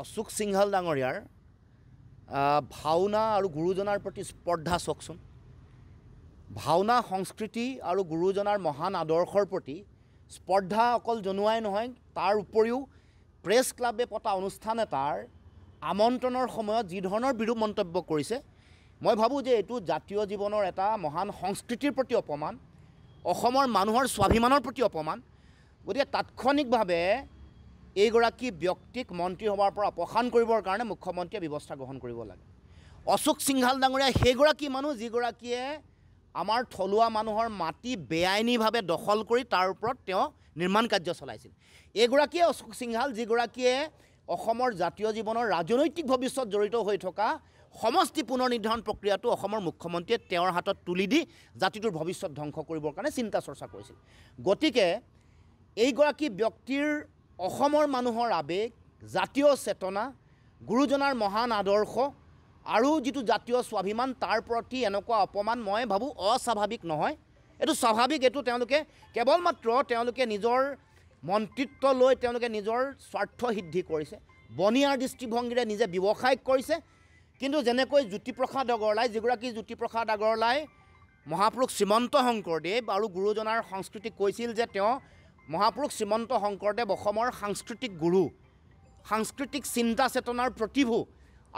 অশোক সিংহাল ডাঙৰীয়াৰ ভাওনা আৰু গুৰুজনাৰ প্ৰতি স্পৰ্ধা চাওকচোন। ভাওনা সংস্কৃতি আৰু গুৰুজনাৰ মহান আদৰ্শৰ প্ৰতি স্পৰ্ধা অকল জনোৱাই নহয়, তাৰ উপৰিও প্ৰেছ ক্লাবে পতা অনুষ্ঠান এটাৰ আমন্ত্ৰণৰ সময়ত যি ধৰণৰ বিৰূপ মন্তব্য কৰিছে, মই ভাবোঁ যে এইটো জাতীয় জীৱনৰ এটা মহান সংস্কৃতিৰ প্ৰতি অপমান, অসমৰ মানুহৰ স্বাভিমানৰ প্ৰতি অপমান। গতিকে তাৎক্ষণিকভাৱে এইগৰাকী ব্যক্তিক মন্ত্ৰীসভাৰ পৰা অপসাৰণ কৰিবৰ কাৰণে মুখ্যমন্ত্ৰীয়ে ব্যৱস্থা গ্ৰহণ কৰিব লাগে। অশোক সিংহাল ডাঙৰীয়া সেইগৰাকী মানুহ যিগৰাকীয়ে আমাৰ থলুৱা মানুহৰ মাটি বেআইনীভাৱে দখল কৰি তাৰ ওপৰত তেওঁ নিৰ্মাণ কাৰ্য চলাইছিল। এইগৰাকীয়ে অশোক সিংহাল যিগৰাকীয়ে অসমৰ জাতীয় জীৱনৰ ৰাজনৈতিক ভৱিষ্যত জড়িত হৈ থকা সমষ্টি পুনৰ নিৰ্ধাৰণ প্ৰক্ৰিয়াটো অসমৰ মুখ্যমন্ত্ৰীয়ে তেওঁৰ হাতত তুলি দি জাতিটোৰ ভৱিষ্যত ধ্বংস কৰিবৰ কাৰণে চিন্তা চৰ্চা কৰিছিল। গতিকে এইগৰাকী ব্যক্তিৰ অসমৰ মানুহৰ আৱেগ, জাতীয় চেতনা, গুৰুজনাৰ মহান আদৰ্শ আৰু যিটো জাতীয় স্বাভিমান, তাৰ প্ৰতি এনেকুৱা অপমান মই ভাবোঁ অস্বাভাৱিক নহয়, এইটো স্বাভাৱিক। এইটো তেওঁলোকে কেৱল মাত্ৰ তেওঁলোকে নিজৰ মন্ত্ৰিত্ব লৈ তেওঁলোকে নিজৰ স্বাৰ্থ সিদ্ধি কৰিছে, বনিয়াৰ দৃষ্টিভংগীৰে নিজে ব্যৱসায়িক কৰিছে। কিন্তু যেনেকৈ জ্যোতিপ্ৰসাদ আগৰৱালাই, যিগৰাকী জ্যোতিপ্ৰসাদ আগৰৱালাই মহাপুৰুষ শ্ৰীমন্ত শংকৰদেৱ আৰু গুৰুজনাৰ সংস্কৃতিক কৈছিল যে তেওঁ মহাপুৰুষ শ্ৰীমন্ত শংকৰদেৱ অসমৰ সাংস্কৃতিক গুৰু, সাংস্কৃতিক চিন্তা চেতনাৰ প্ৰতিভূ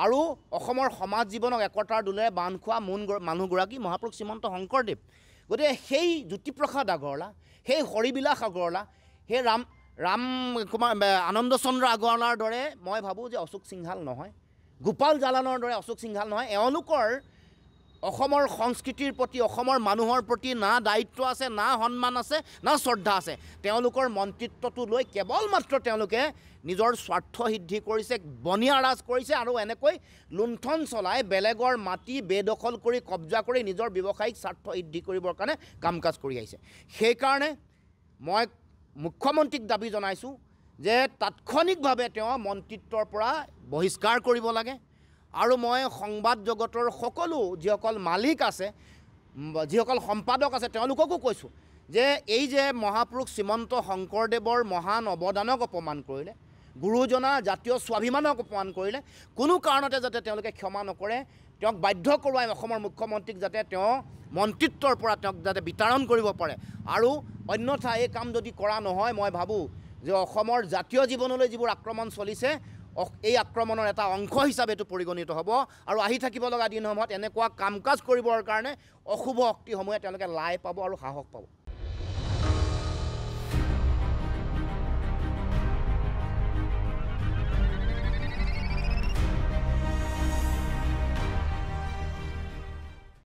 আৰু অসমৰ সমাজ জীৱনক একতাৰ দোলেৰে বান্ধ খোৱা মূল মানুহগৰাকী মহাপুৰুষ শ্ৰীমন্ত শংকৰদেৱ। গতিকে সেই জ্যোতিপ্ৰসাদ আগৰৱালা, সেই হৰিবিলাস আগৰৱালা, সেই ৰাম কুমাৰ আনন্দ চন্দ্ৰ আগৰৱালাৰ দৰে মই ভাবোঁ যে অশোক সিংহাল নহয়, গোপাল জালানৰ দৰে অশোক সিংহাল নহয়। এওঁলোকৰ অসমৰ সংস্কৃতিৰ প্ৰতি, অসমৰ মানুহৰ প্ৰতি না দায়িত্ব আছে, না সন্মান আছে, না শ্ৰদ্ধা আছে। তেওঁলোকৰ মন্ত্ৰিত্বটো লৈ কেৱল মাত্ৰ তেওঁলোকে নিজৰ স্বাৰ্থ সিদ্ধি কৰিছে, বনিয়া ৰাজ কৰিছে আৰু এনেকৈ লুণ্ঠন চলাই বেলেগৰ মাটি বেদখল কৰি কব্জা কৰি নিজৰ ব্যৱসায়িক স্বাৰ্থ সিদ্ধি কৰিবৰ কাৰণে কাম কাজ কৰি আহিছে। সেইকাৰণে মই মুখ্যমন্ত্ৰীক দাবী জনাইছোঁ যে তাৎক্ষণিকভাৱে তেওঁ মন্ত্ৰিত্বৰ পৰা বহিষ্কাৰ কৰিব লাগে। আৰু মই সংবাদ জগতৰ সকলো যিসকল মালিক আছে, যিসকল সম্পাদক আছে, তেওঁলোককো কৈছোঁ যে এই যে মহাপুৰুষ শ্ৰীমন্ত শংকৰদেৱৰ মহান অৱদানক অপমান কৰিলে, গুৰুজনা জাতীয় স্বাভিমানক অপমান কৰিলে, কোনো কাৰণতে যাতে তেওঁলোকে ক্ষমা নকৰে, তেওঁক বাধ্য কৰোৱাই অসমৰ মুখ্যমন্ত্ৰীক যাতে তেওঁ মন্ত্ৰিত্বৰ পৰা তেওঁক যাতে বিতাৰণ কৰিব পাৰে। আৰু অন্যথা এই কাম যদি কৰা নহয়, মই ভাবোঁ যে অসমৰ জাতীয় জীৱনলৈ যিবোৰ আক্ৰমণ চলিছে, এই আক্ৰমণৰ এটা অংশ হিচাপে এইটো পৰিগণিত হ'ব আৰু আহি থাকিব লগা দিনসমূহত এনেকুৱা কাম কাজ কৰিবৰ কাৰণে অশুভ শক্তিসমূহে তেওঁলোকে লাই পাব আৰু সাহস পাব।